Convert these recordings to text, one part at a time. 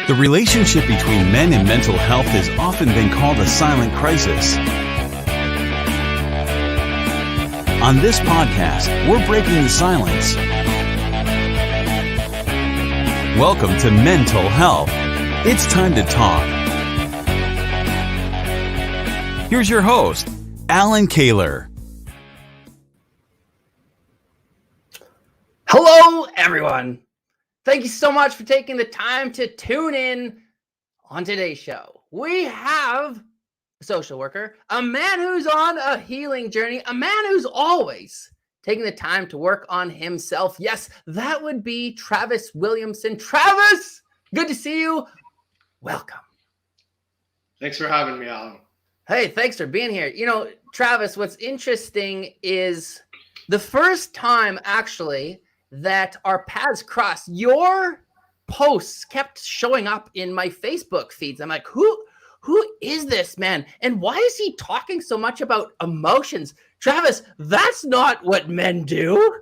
The relationship between men and mental health has often been called a silent crisis. On this podcast, we're breaking the silence. Welcome to Mental Health. It's time to talk. Here's your host, Alan Kaler. Hello, everyone. Thank you so much for taking the time to tune in on today's show. We have a social worker, a man who's on a healing journey, a man who's always taking the time to work on himself. Yes, that would be Travis Williamson. Travis, good to see you. Welcome. Thanks for having me, Alan. Hey, thanks for being here. You know, Travis, what's interesting is the first time actually that our paths crossed, your posts kept showing up in my Facebook feeds. I'm like, who is this man? And why is he talking so much about emotions? Travis, that's not what men do.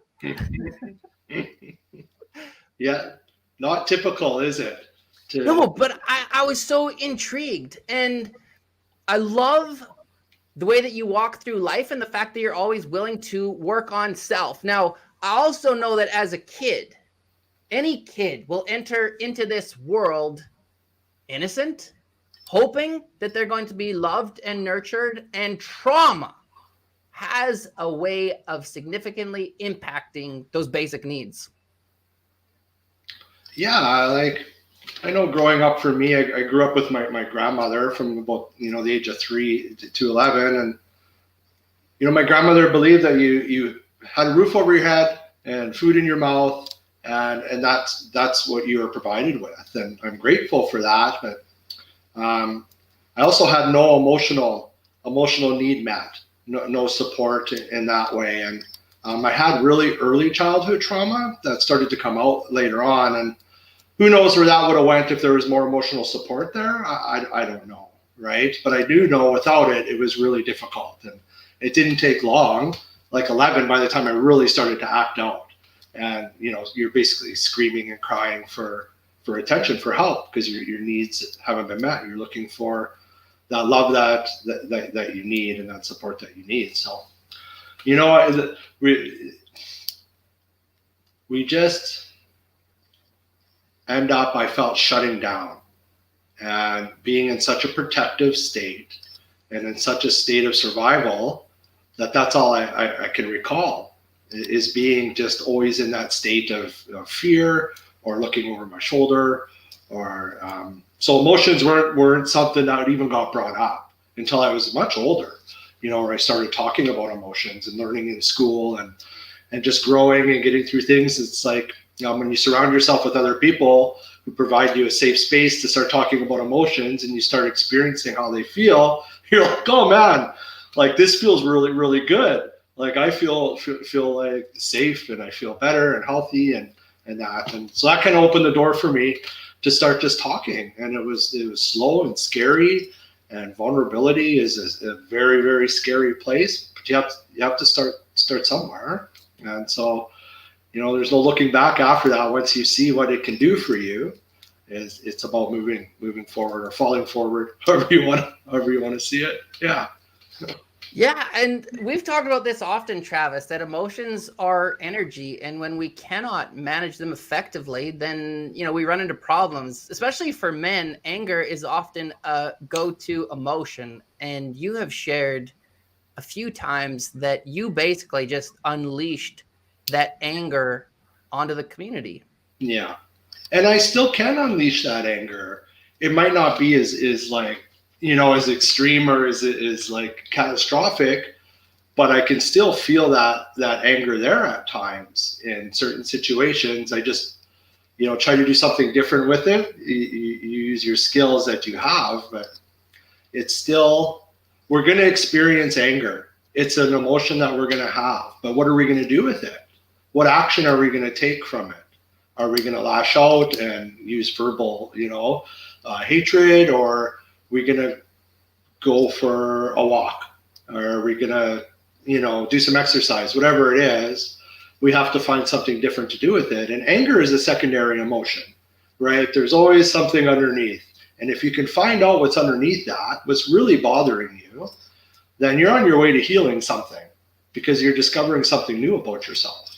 Yeah, not typical, is it? No, but I was so intrigued. And I love the way that you walk through life and the fact that you're always willing to work on self. Now, I also know that as a kid, any kid will enter into this world innocent, hoping that they're going to be loved and nurtured, and trauma has a way of significantly impacting those basic needs. Yeah, I know growing up for me, I grew up with my grandmother from about, the age of 3 to 11. And, my grandmother believed that you had a roof over your head and food in your mouth, and that's what you were provided with. And I'm grateful for that. But I also had no emotional need met, no support in that way. And I had really early childhood trauma that started to come out later on. And who knows where that would have went if there was more emotional support there? I don't know, right? But I do know without it, it was really difficult. And it didn't take long, like 11, by the time I really started to act out. And, you're basically screaming and crying for attention, for help, because your needs haven't been met. You're looking for that love that you need and that support that you need. So, we just end up, I felt, shutting down and being in such a protective state and in such a state of survival that's all I can recall, is being just always in that state of fear or looking over my shoulder, or so emotions weren't something that even got brought up until I was much older, where I started talking about emotions and learning in school and just growing and getting through things. It's like, when you surround yourself with other people who provide you a safe space to start talking about emotions and you start experiencing how they feel, you're like, oh man, like this feels really, really good. Like I feel like safe and I feel better and healthy and that. And so that kind of opened the door for me to start just talking. And it was slow and scary, and vulnerability is a very, very scary place, but you have to start somewhere. And so, there's no looking back after that. Once you see what it can do for you, it's about moving forward or falling forward, however you want to see it. Yeah. Yeah, and we've talked about this often, Travis, that emotions are energy, and when we cannot manage them effectively, then we run into problems. Especially for men, anger is often a go-to emotion, and you have shared a few times that you basically just unleashed that anger onto the community. Yeah, and I still can unleash that anger. It might not be as like, as extreme or as like catastrophic, but I can still feel that anger there at times in certain situations. I just, try to do something different with it. You use your skills that you have, but it's still, we're going to experience anger. It's an emotion that we're going to have, but what are we going to do with it? What action are we going to take from it? Are we going to lash out and use verbal, hatred, or are we going to go for a walk? Or are we going to, do some exercise? Whatever it is, we have to find something different to do with it. And anger is a secondary emotion. right? There's always something underneath. And if you can find out what's underneath that, what's really bothering you, then you're on your way to healing something because you're discovering something new about yourself.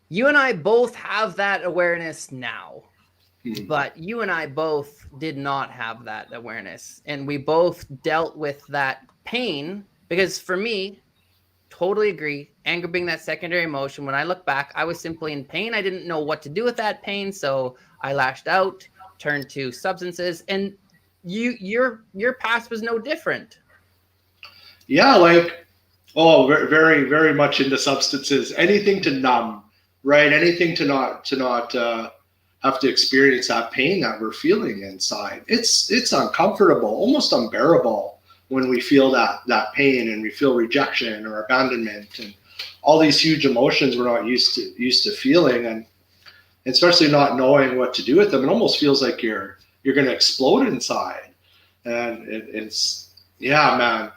You and I both have that awareness now, but you and I both did not have that awareness. And we both dealt with that pain because for me, totally agree. Anger being that secondary emotion. When I look back, I was simply in pain. I didn't know what to do with that pain. So I lashed out, turned to substances, and your past was no different. Yeah, like, oh, very, very much into substances. Anything to numb, right? Anything to not have to experience that pain that we're feeling inside. It's uncomfortable, almost unbearable when we feel that pain and we feel rejection or abandonment and all these huge emotions we're not used to feeling, and especially not knowing what to do with them. It almost feels like you're going to explode inside, and it's yeah, man.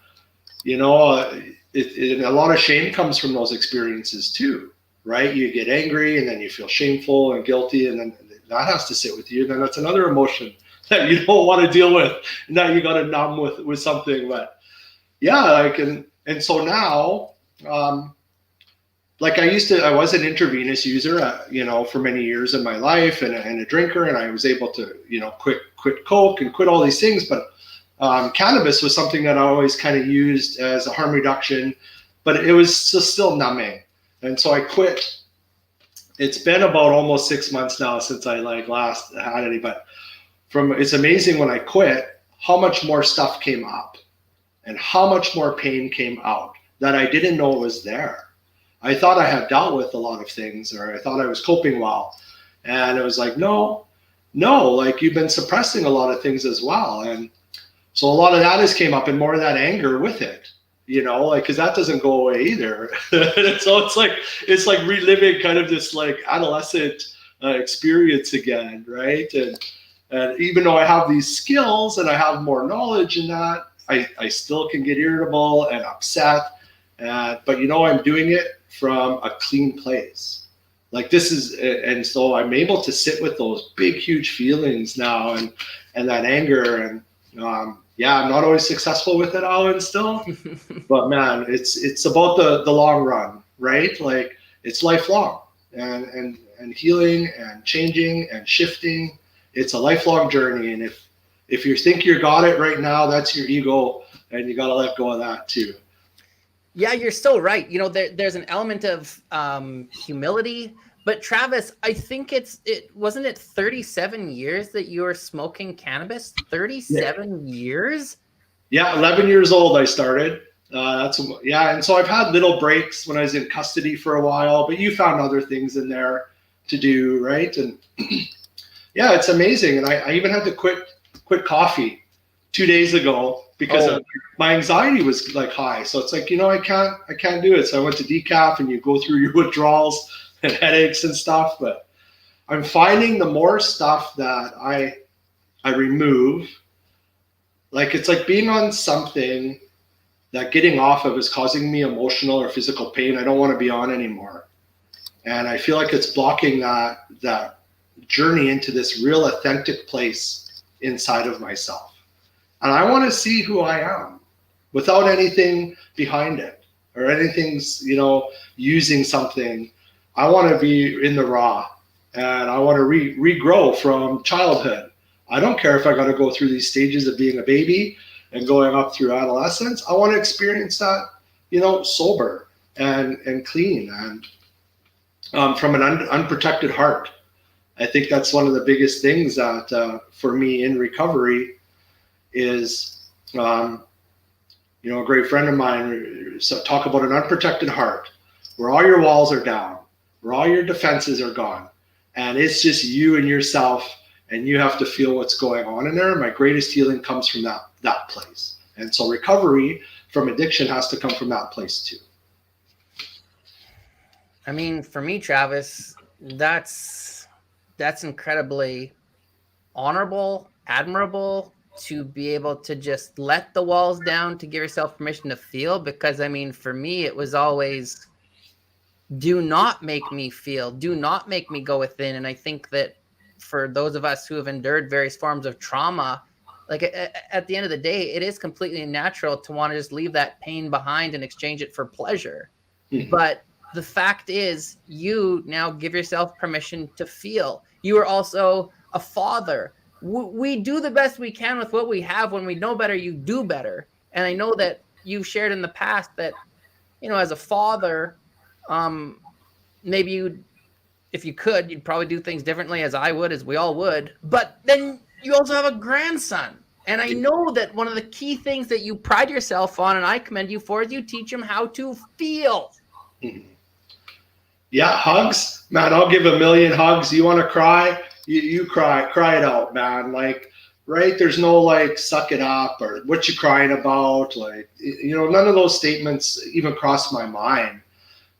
You know, a lot of shame comes from those experiences too, right? You get angry and then you feel shameful and guilty, and then that has to sit with you. Then that's another emotion that you don't want to deal with. Now you got to numb with something. But yeah, like, and so now, like I was an intravenous user, for many years in my life, and a drinker, and I was able to, quit coke and quit all these things. But cannabis was something that I always kind of used as a harm reduction, but it was still numbing. And so I quit. It's been about almost 6 months now since I last had any, but it's amazing when I quit, how much more stuff came up and how much more pain came out that I didn't know was there. I thought I had dealt with a lot of things, or I thought I was coping well. And it was like, no, like you've been suppressing a lot of things as well. And so a lot of that has came up, and more of that anger with it, because that doesn't go away either. So it's like reliving kind of this like adolescent experience again, right? And even though I have these skills and I have more knowledge in that, I still can get irritable and upset. But I'm doing it from a clean place. Like this is, and so I'm able to sit with those big, huge feelings now, and that anger, and I'm not always successful with it, Alan, still, but man, it's about the long run, right? Like it's lifelong, and healing and changing and shifting. It's a lifelong journey, and if you think you got it right now, that's your ego, and you got to let go of that too. Yeah, you're so right. There's an element of humility. But Travis, I think wasn't it 37 years that you were smoking cannabis? 37 years? Yeah, 11 years old I started. And so I've had little breaks when I was in custody for a while, but you found other things in there to do, right? And yeah, it's amazing. And I even had to quit coffee 2 days ago because my anxiety was like high. So it's like, I can't do it. So I went to decaf, and you go through your withdrawals and headaches and stuff. But I'm finding the more stuff that I remove, like it's like being on something that getting off of is causing me emotional or physical pain I don't want to be on anymore. And I feel like it's blocking that journey into this real authentic place inside of myself. And I want to see who I am without anything behind it or anything's, using something. I want to be in the raw, and I want to regrow from childhood. I don't care if I got to go through these stages of being a baby and going up through adolescence. I want to experience that, sober and clean and from an unprotected heart. I think that's one of the biggest things that for me in recovery is, a great friend of mine talk about an unprotected heart where all your walls are down, where all your defenses are gone, and it's just you and yourself, and you have to feel what's going on in there. My greatest healing comes from that place. And so recovery from addiction has to come from that place too. I mean, for me, Travis, that's incredibly honorable, admirable, to be able to just let the walls down, to give yourself permission to feel. Because I mean, for me, it was always, do not make me feel, do not make me go within. And I think that for those of us who have endured various forms of trauma, like at the end of the day, it is completely natural to want to just leave that pain behind and exchange it for pleasure. But the fact is, you now give yourself permission to feel. You are also a father. We do the best we can with what we have. When we know better, you do better. And I know that you've shared in the past that, as a father, maybe you, if you could, you'd probably do things differently, as I would, as we all would. But then you also have a grandson. And I know that one of the key things that you pride yourself on, and I commend you for, is you teach him how to feel. Yeah, hugs, man. I'll give a million hugs. You want to cry? You cry it out, man. Like, right? There's no like, suck it up or what you crying about. Like, none of those statements even cross my mind.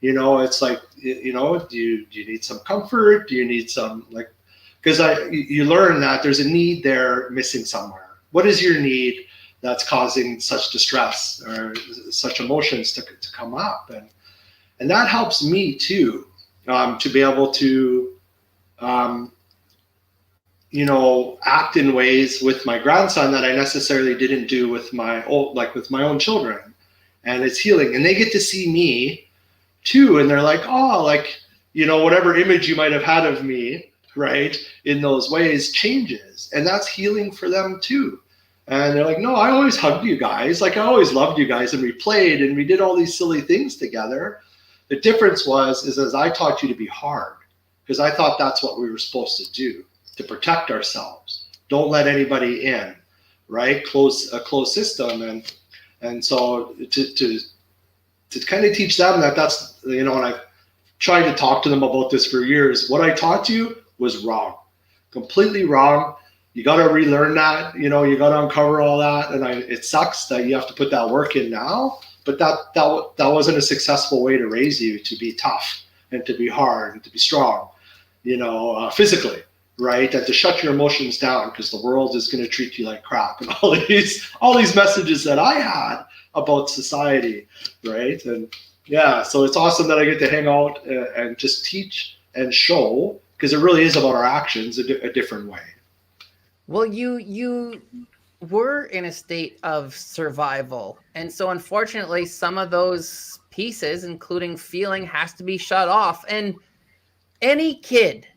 It's like, do you need some comfort? Do you need some because you learn that there's a need there missing somewhere. What is your need that's causing such distress or such emotions to come up? And that helps me too, to be able to, act in ways with my grandson that I necessarily didn't do with my own children. And it's healing. And they get to see me too. And they're like, oh, whatever image you might have had of me, right, in those ways changes. And that's healing for them too. And they're like, no, I always hugged you guys. Like, I always loved you guys. And we played and we did all these silly things together. The difference is as I taught you to be hard, because I thought that's what we were supposed to do, to protect ourselves. Don't let anybody in, right? A closed system. And so to kind of teach them that's, and I've tried to talk to them about this for years. What I taught you was wrong, completely wrong. You got to relearn that, you got to uncover all that. And it sucks that you have to put that work in now, but that wasn't a successful way to raise you, to be tough and to be hard and to be strong, physically, right? And to shut your emotions down because the world is going to treat you like crap, and all these messages that I had about society, right? And yeah, so it's awesome that I get to hang out and just teach and show, because it really is about our actions a different way. Well, you were in a state of survival. And so unfortunately, some of those pieces, including feeling, has to be shut off. And any kid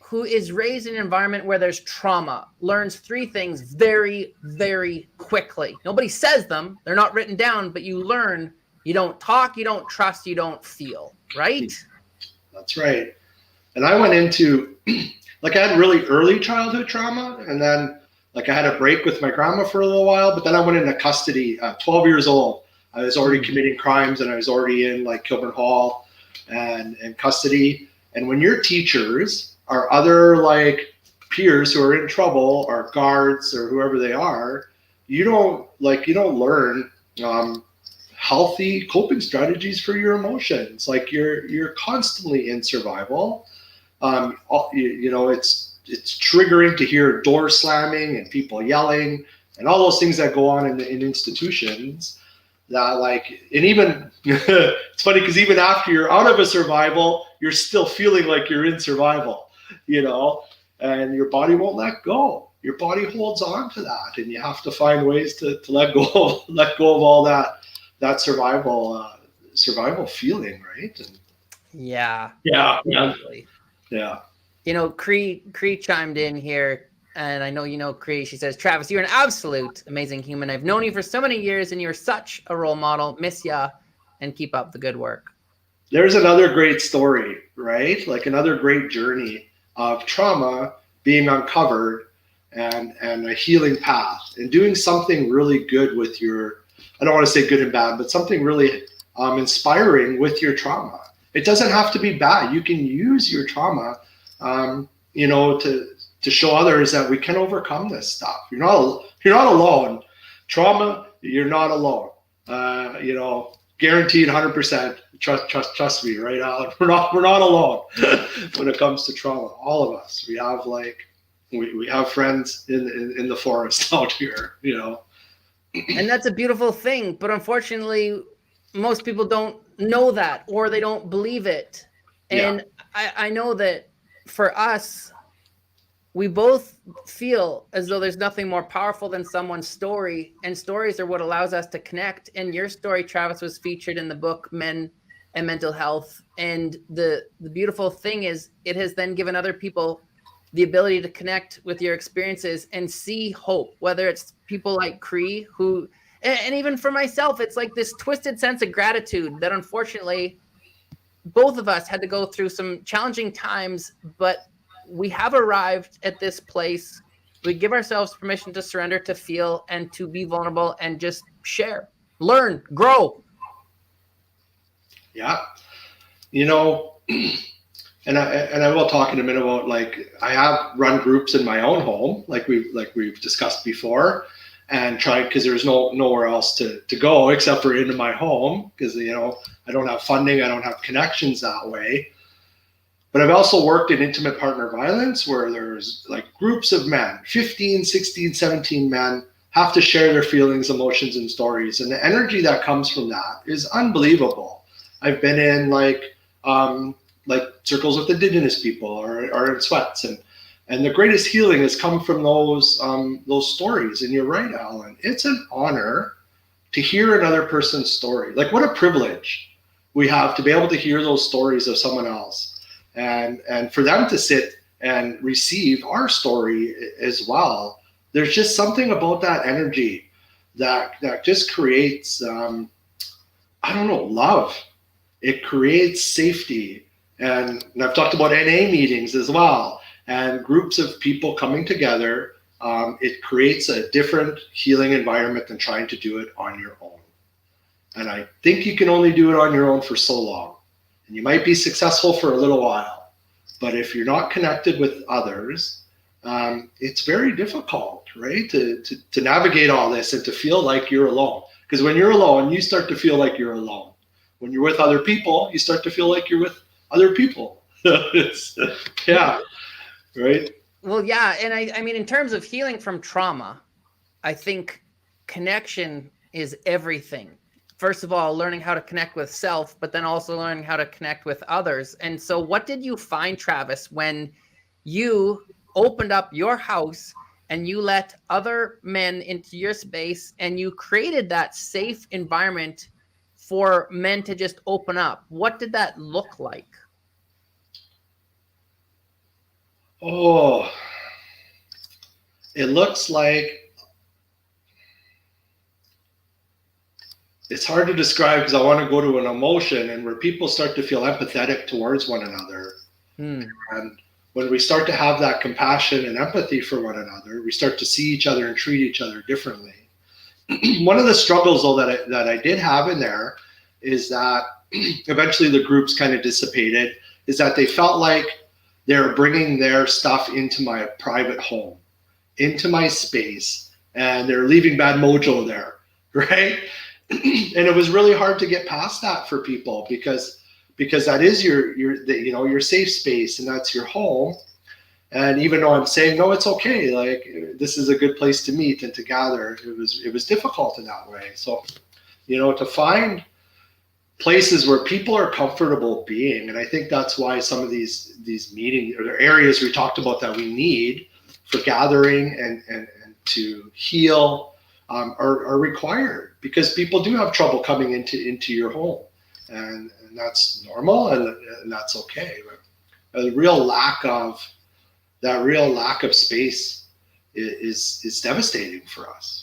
who is raised in an environment where there's trauma learns three things very, very quickly. Nobody says them. They're not written down, but you learn. You don't talk, you don't trust, you don't feel, right? That's right. And I went into, I had really early childhood trauma, and then I had a break with my grandma for a little while, but then I went into custody at 12 years old. I was already committing crimes, and I was already in Kilburn Hall and custody. And when your teachers are other peers who are in trouble, or guards or whoever they are, you don't learn healthy coping strategies for your emotions. You're constantly in survival. It's triggering to hear doors slamming and people yelling and all those things that go on in institutions. That and even it's funny because even after you're out of a survival, you're still feeling like you're in survival, and your body won't let go. Your body holds on to that, and you have to find ways to let go of all that survival feeling, right? And yeah. Cree chimed in here, and I know Cree. She says, Travis, you're an absolute amazing human. I've known you for so many years, and you're such a role model. Miss ya, and keep up the good work. There's another great story, right? Another great journey of trauma being uncovered and a healing path, and doing something really good with your, I don't want to say good and bad, but something really inspiring with your trauma. It doesn't have to be bad. You can use your trauma to show others that we can overcome this stuff. You're not alone. Trauma, you're not alone. Guaranteed 100%. Trust me, right, Alan? We're not alone when it comes to trauma. All of us. We have we have friends in the forest out here, And that's a beautiful thing, but unfortunately, most people don't know that, or they don't believe it. And yeah. I know that for us, we both feel as though there's nothing more powerful than someone's story, and stories are what allows us to connect. And your story, Travis, was featured in the book Men and Mental Health. And the beautiful thing is it has then given other people the ability to connect with your experiences and see hope, whether it's people like Cree who, and even for myself, it's like this twisted sense of gratitude that unfortunately both of us had to go through some challenging times, but we have arrived at this place. We give ourselves permission to surrender, to feel, and to be vulnerable and just share, learn, grow. Yeah. You know, and I will talk in a minute about, like, I have run groups in my own home, like we've discussed before, and tried, because there's nowhere else to go except for into my home, because, you know, I don't have funding, I don't have connections that way. But I've also worked in intimate partner violence where there's like groups of men, 15, 16, 17 men, have to share their feelings, emotions, and stories. And the energy that comes from that is unbelievable. I've been in like circles with Indigenous people or in sweats, and the greatest healing has come from those stories. And you're right, Alan. It's an honor to hear another person's story. Like, what a privilege we have to be able to hear those stories of someone else. And for them to sit and receive our story as well, there's just something about that energy that just creates, love. It creates safety. And I've talked about NA meetings as well, and groups of people coming together. It creates a different healing environment than trying to do it on your own. And I think you can only do it on your own for so long. And you might be successful for a little while, but if you're not connected with others, it's very difficult, right? To navigate all this and to feel like you're alone. Because when you're alone, you start to feel like you're alone. When you're with other people, you start to feel like you're with other people. Yeah, right? Well, yeah. And I mean, in terms of healing from trauma, I think connection is everything. First of all, learning how to connect with self, but then also learning how to connect with others. And so what did you find, Travis, when you opened up your house and you let other men into your space and you created that safe environment for men to just open up? What did that look like? Oh, it looks like, it's hard to describe because I want to go to an emotion, and where people start to feel empathetic towards one another. And when we start to have that compassion and empathy for one another, we start to see each other and treat each other differently. One of the struggles, though, that I did have in there is that eventually the groups kind of dissipated, is that they felt like they're bringing their stuff into my private home, into my space, and they're leaving bad mojo there, right? And it was really hard to get past that for people because that is your safe space, and that's your home. And even though I'm saying, no, it's okay, like, this is a good place to meet and to gather, it was difficult in that way. So, to find places where people are comfortable being, and I think that's why some of these meetings or areas we talked about that we need for gathering and to heal are required, because people do have trouble coming into your home, and that's normal, and that's okay. But the real lack of space is devastating for us.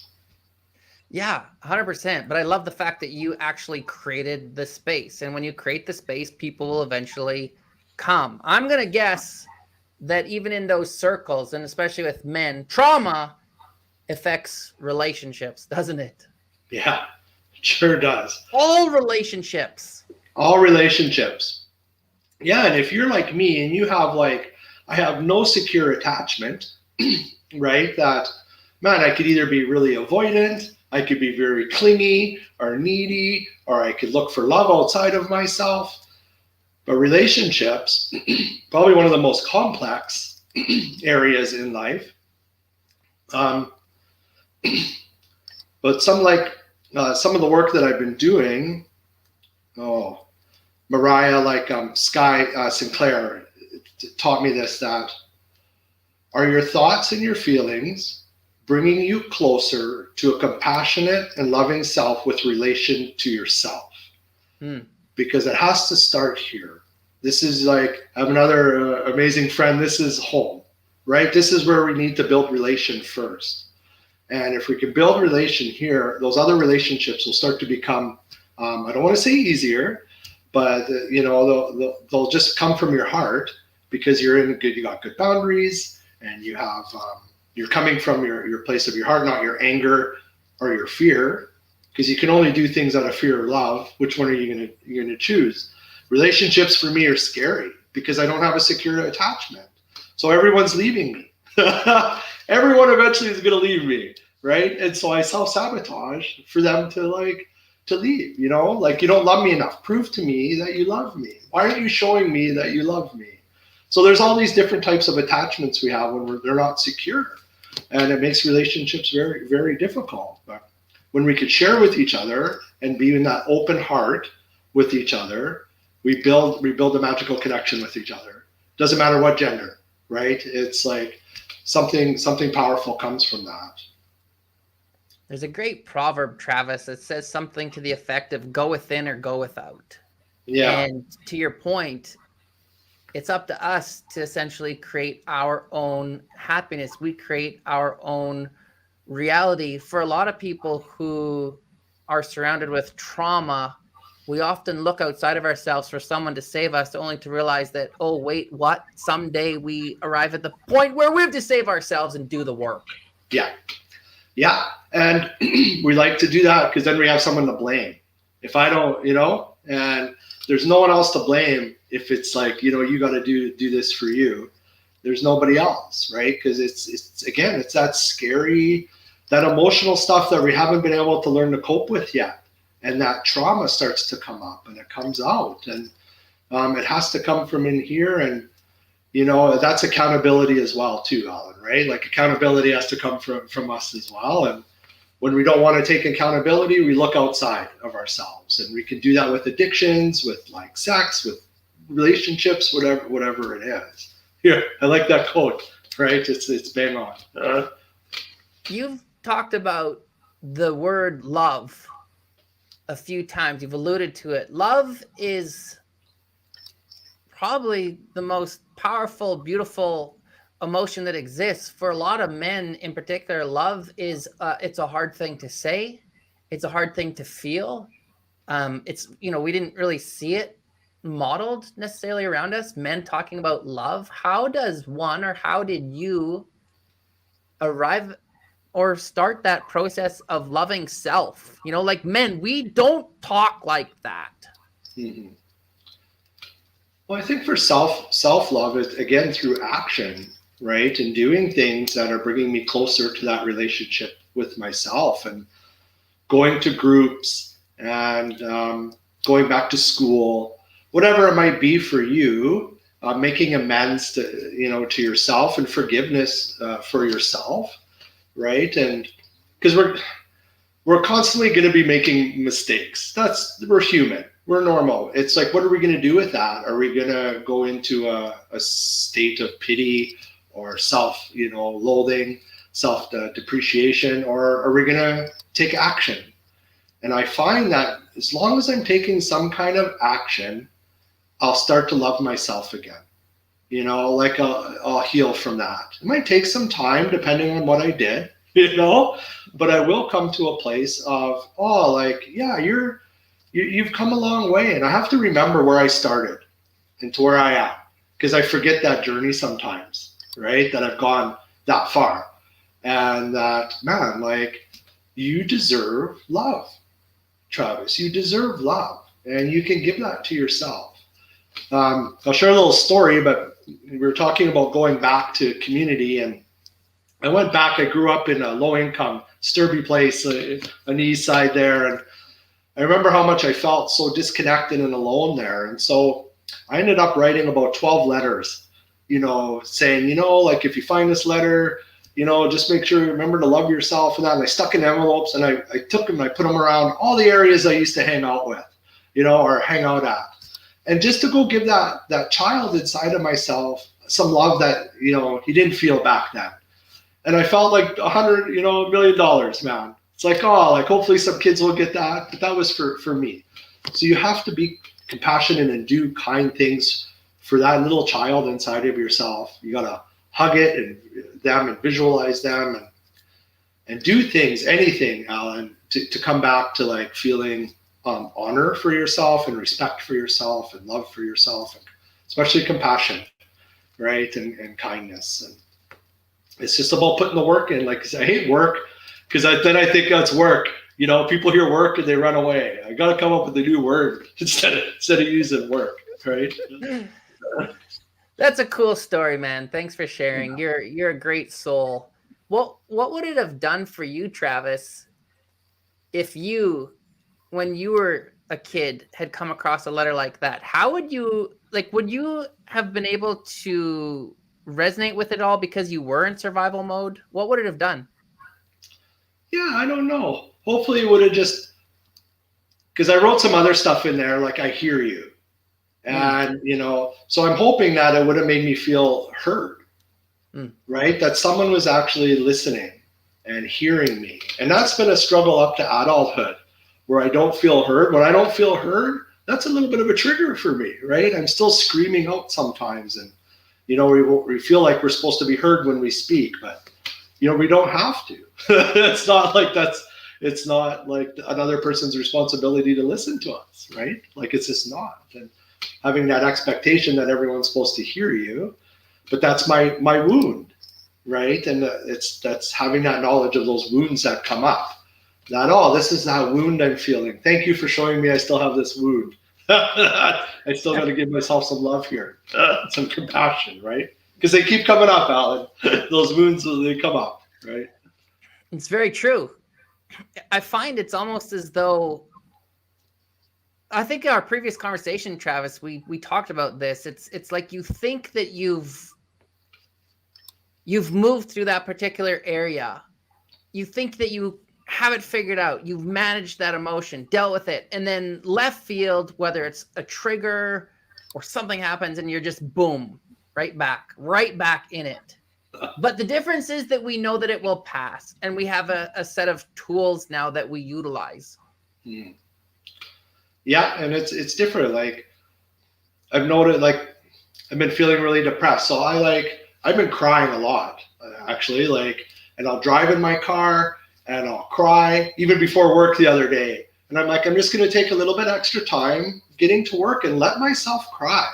Yeah, 100%. But I love the fact that you actually created the space, and when you create the space, people will eventually come. I'm gonna guess that even in those circles, and especially with men, trauma affects relationships, doesn't it? Yeah, it sure does. All relationships. Yeah, and if you're like me and you have I have no secure attachment, right? That, man, I could either be really avoidant, I could be very clingy or needy, or I could look for love outside of myself. But relationships, probably one of the most complex areas in life. But some of the work that I've been doing, Mariah, Sky Sinclair taught me this, that are your thoughts and your feelings bringing you closer to a compassionate and loving self with relation to yourself? Because it has to start here. This is like, I have another amazing friend. This is home, right? This is where we need to build relation first. And if we can build relation here, those other relationships will start to become, I don't want to say easier, but they'll just come from your heart, because you got good boundaries, and you have, you're coming from your place of your heart, not your anger or your fear, because you can only do things out of fear or love. Which one are you gonna choose? Relationships for me are scary because I don't have a secure attachment. So everyone's leaving me. Everyone eventually is going to leave me, right? And so I self-sabotage for them to leave, you don't love me enough. Prove to me that you love me. Why aren't you showing me that you love me? So there's all these different types of attachments we have when they're not secure. And it makes relationships very, very difficult. But when we could share with each other and be in that open heart with each other, we build a magical connection with each other. Doesn't matter what gender, right? It's like something powerful comes from that. There's a great proverb, Travis, that says something to the effect of go within or go without. Yeah. And to your point, it's up to us to essentially create our own happiness. We create our own reality. For a lot of people who are surrounded with trauma, we often look outside of ourselves for someone to save us, only to realize that, oh, wait, what? Someday we arrive at the point where we have to save ourselves and do the work. Yeah. Yeah. And we like to do that because then we have someone to blame. If I don't, and there's no one else to blame if it's like, you got to do this for you. There's nobody else, right? Because it's that scary, that emotional stuff that we haven't been able to learn to cope with yet. And that trauma starts to come up and it comes out, and it has to come from in here. And, that's accountability as well too, Alan, right? Like accountability has to come from us as well. And when we don't want to take accountability, we look outside of ourselves, and we can do that with addictions, with like sex, with relationships, whatever it is. Yeah. I like that quote, right? It's bang on. You've talked about the word love a few times. You've alluded to it. Love is probably the most powerful, beautiful emotion that exists. For a lot of men in particular, love is it's a hard thing to say. It's a hard thing to feel. It's, we didn't really see it modeled necessarily around us, men talking about love. How did you arrive or start that process of loving self? Like men, we don't talk like that. Mm-hmm. Well, I think for self-love is, again, through action, right? And doing things that are bringing me closer to that relationship with myself, and going to groups, and going back to school, whatever it might be for you, making amends to yourself, and forgiveness for yourself. Right. And because we're constantly going to be making mistakes. We're human. We're normal. It's like, what are we going to do with that? Are we going to go into a state of pity or self-loathing, self-depreciation, or are we going to take action? And I find that as long as I'm taking some kind of action, I'll start to love myself again. I'll heal from that. It might take some time depending on what I did, but I will come to a place of, you've come a long way. And I have to remember where I started and to where I am, because I forget that journey sometimes, right? That I've gone that far, and that, man, you deserve love, Travis. You deserve love, and you can give that to yourself. I'll share a little story, but we were talking about going back to community, and I went back. I grew up in a low-income Sturby place on the east side there, and I remember how much I felt so disconnected and alone there. And so I ended up writing about 12 letters, saying, if you find this letter, just make sure you remember to love yourself and that. And I stuck in envelopes, and I took them and I put them around all the areas I used to hang out with, or hang out at. And just to go give that child inside of myself some love that, he didn't feel back then. And I felt like $100 million, man. It's like, hopefully some kids will get that, but that was for me. So you have to be compassionate and do kind things for that little child inside of yourself. You got to hug it and visualize them and do things, anything, Alan, to come back to like feeling honor for yourself and respect for yourself and love for yourself, and especially compassion, right? And kindness. And it's just about putting the work in. Like I hate work because then I think that's work. People hear work and they run away. I got to come up with a new word instead of using work, right? That's a cool story, man. Thanks for sharing. You're a great soul. What would it have done for you, Travis, if you, when you were a kid, had come across a letter like that? How would you have been able to resonate with it all because you were in survival mode? What would it have done? Yeah, I don't know. Hopefully it would have just, because I wrote some other stuff in there, like I hear you. And, so I'm hoping that it would have made me feel heard, right? That someone was actually listening and hearing me. And that's been a struggle up to adulthood where I don't feel heard. When I don't feel heard, that's a little bit of a trigger for me, right? I'm still screaming out sometimes. And, we feel like we're supposed to be heard when we speak, but, we don't have to. It's not like another person's responsibility to listen to us, right? Like it's just not. And having that expectation that everyone's supposed to hear you, but that's my wound, right? And that's having that knowledge of those wounds that come up. That, this is that wound I'm feeling. Thank you for showing me I still have this wound. I still got to give myself some love here, some compassion, right? Because they keep coming up, Alan. Those wounds, they come up, right? It's very true. I find it's almost as though, I think in our previous conversation, Travis, we talked about this. It's like you think that you've moved through that particular area. You think that you have it figured out. You've managed that emotion, dealt with it, and then left field, whether it's a trigger or something happens, and you're just boom, right back in it. But the difference is that we know that it will pass, and we have a set of tools now that we utilize. Yeah, and it's different. Like I've noted, like I've been feeling really depressed, so I've been crying a lot, actually. And I'll drive in my car and I'll cry, even before work the other day. And I'm like, I'm just going to take a little bit extra time getting to work and let myself cry.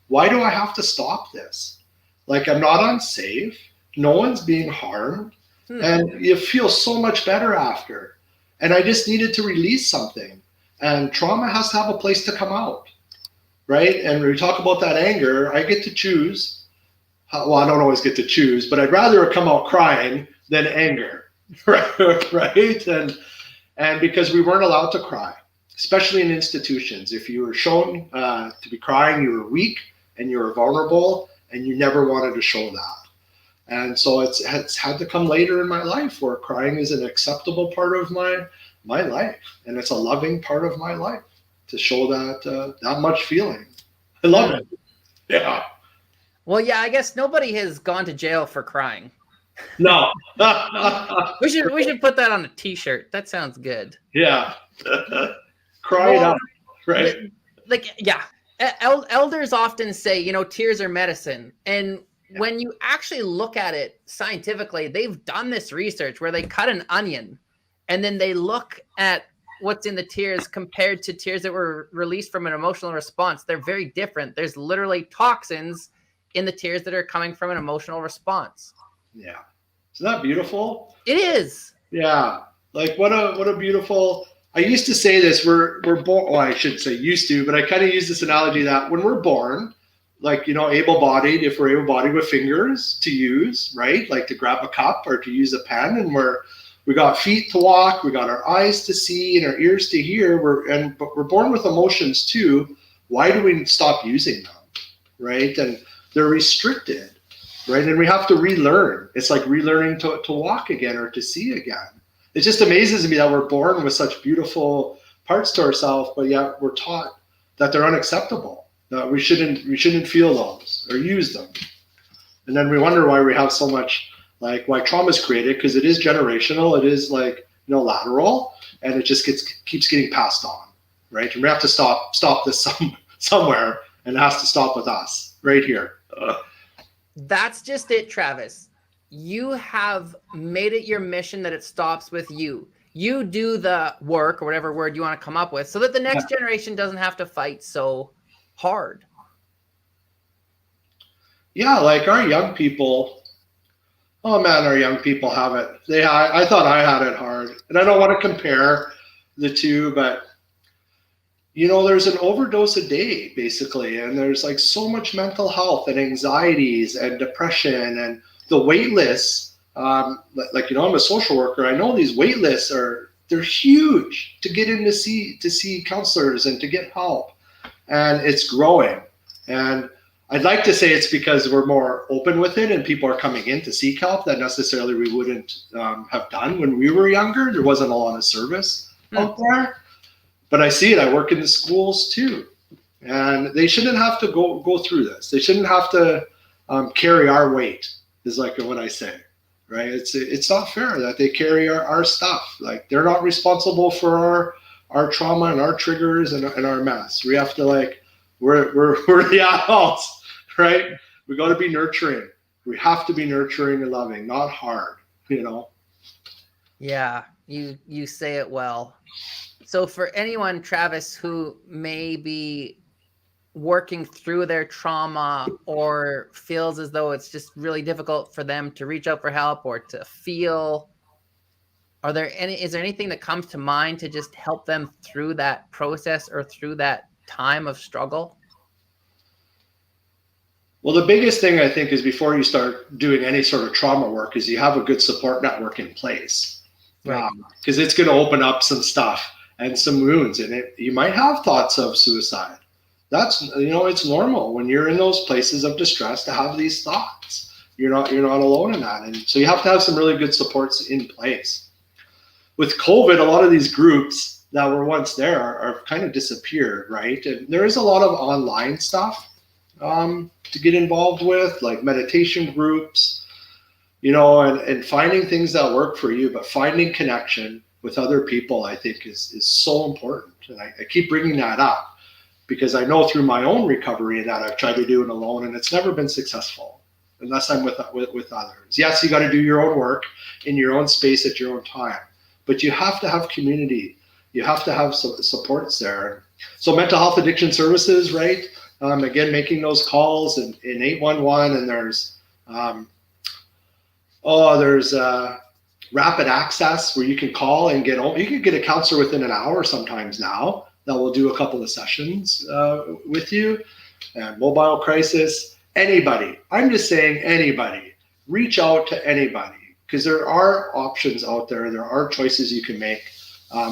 Why do I have to stop this? Like I'm not unsafe. No one's being harmed. And you feel so much better after. And I just needed to release something. And trauma has to have a place to come out, right? And when we talk about that anger, I get to choose. Well, I don't always get to choose, but I'd rather it come out crying than anger, right? And because we weren't allowed to cry, especially in institutions. If you were shown to be crying, you were weak and you were vulnerable, and you never wanted to show that. And so it's had to come later in my life where crying is an acceptable part of my life, and it's a loving part of my life to show that much feeling. I love it. Yeah. Well, yeah, I guess nobody has gone to jail for crying. No. we should put that on a T-shirt. That sounds good. Yeah. Cry it out, right? Yeah. Elders often say, tears are medicine, and when you actually look at it scientifically, they've done this research where they cut an onion and then they look at what's in the tears compared to tears that were released from an emotional response. They're very different. There's literally toxins in the tears that are coming from an emotional response. Yeah. Isn't that beautiful? It is. Yeah. Like what a beautiful, I used to say this, we're born, well, I shouldn't say used to, but I kind of use this analogy that when we're born, like, able-bodied, if we're able-bodied with fingers to use, right? Like to grab a cup or to use a pen, and we got feet to walk, we got our eyes to see and our ears to hear, but we're born with emotions too. Why do we stop using them, right? And they're restricted, right? And we have to relearn. It's like relearning to walk again or to see again. It just amazes me that we're born with such beautiful parts to ourselves, but yet we're taught that they're unacceptable. We shouldn't feel those or use them. And then we wonder why we have so much, like why trauma is created, because it is generational. It is like, lateral, and it just keeps getting passed on, right? And we have to stop this somewhere, and it has to stop with us right here. That's just it, Travis. You have made it your mission that it stops with you. You do the work, or whatever word you want to come up with, so that the next generation doesn't have to fight so hard. Yeah, like our young people. Oh man, our young people have it. I thought I had it hard, and I don't want to compare the two, but there's an overdose a day basically, and there's like so much mental health and anxieties and depression, and the wait lists. I'm a social worker. I know these wait lists they're huge to get in to see counselors and to get help, and it's growing. And I'd like to say it's because we're more open with it and people are coming in to seek help that necessarily we wouldn't have done when we were younger. There wasn't a lot of service out there, but I see it. I work in the schools too, and they shouldn't have to go through this. They shouldn't have to carry our weight, is like what I say, right? It's not fair that they carry our stuff. Like, they're not responsible for our trauma and our triggers and our mess. We have to, like, we're the adults. Right? We got to be nurturing. We have to be nurturing and loving, not hard, Yeah, you say it well. So for anyone, Travis, who may be working through their trauma or feels as though it's just really difficult for them to reach out for help or to feel, is there anything that comes to mind to just help them through that process or through that time of struggle? Well, the biggest thing I think is before you start doing any sort of trauma work is you have a good support network in place, right? Because it's going to open up some stuff and some wounds, and you might have thoughts of suicide. That's it's normal when you're in those places of distress to have these thoughts. You're not alone in that, and so you have to have some really good supports in place. With COVID, a lot of these groups that were once there are kind of disappeared, right? And there is a lot of online stuff to get involved with, like meditation groups, and finding things that work for you, but finding connection with other people, I think is so important. And I keep bringing that up because I know through my own recovery that I've tried to do it alone, and it's never been successful unless I'm with others. Yes, you got to do your own work in your own space at your own time, but you have to have community. You have to have supports there. So mental health addiction services, right? Again, making those calls in 811, and there's rapid access where you can call and you can get a counselor within an hour sometimes now that will do a couple of sessions with you. And mobile crisis, anybody. I'm just saying anybody. Reach out to anybody, because there are options out there. There are choices you can make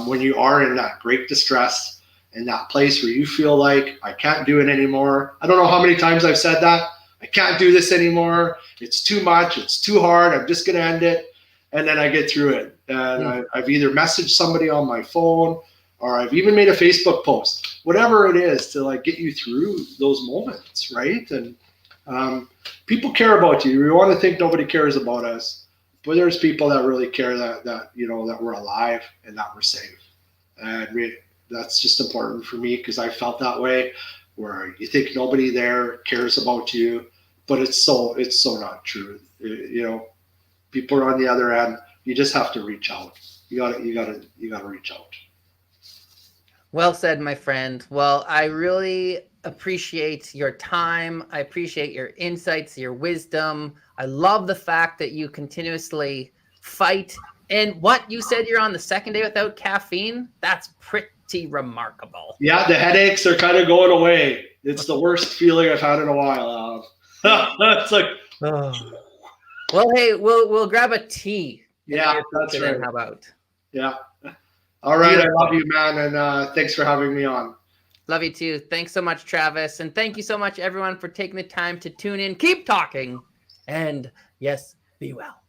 when you are in that great distress, in that place where you feel like, I can't do it anymore. I don't know how many times I've said that. I can't do this anymore. It's too much. It's too hard. I'm just going to end it. And then I get through it. And I've either messaged somebody on my phone, or I've even made a Facebook post, whatever it is to like get you through those moments, right? And people care about you. We want to think nobody cares about us, but there's people that really care that we're alive and that we're safe. And that's just important for me, because I felt that way, where you think nobody there cares about you, but it's so not true. People are on the other end. You just have to reach out. You gotta reach out. Well said, my friend. Well, I really appreciate your time. I appreciate your insights, your wisdom. I love the fact that you continuously fight. And what you said, you're on the second day without caffeine? That's pretty remarkable. Yeah, the headaches are kind of going away. It's the worst feeling I've had in a while. It's like, well, hey, we'll grab a tea. Yeah, that's right. How about? Yeah. All right. I love you, man, and thanks for having me on. Love you too. Thanks so much, Travis, and thank you so much, everyone, for taking the time to tune in. Keep talking, and yes, be well.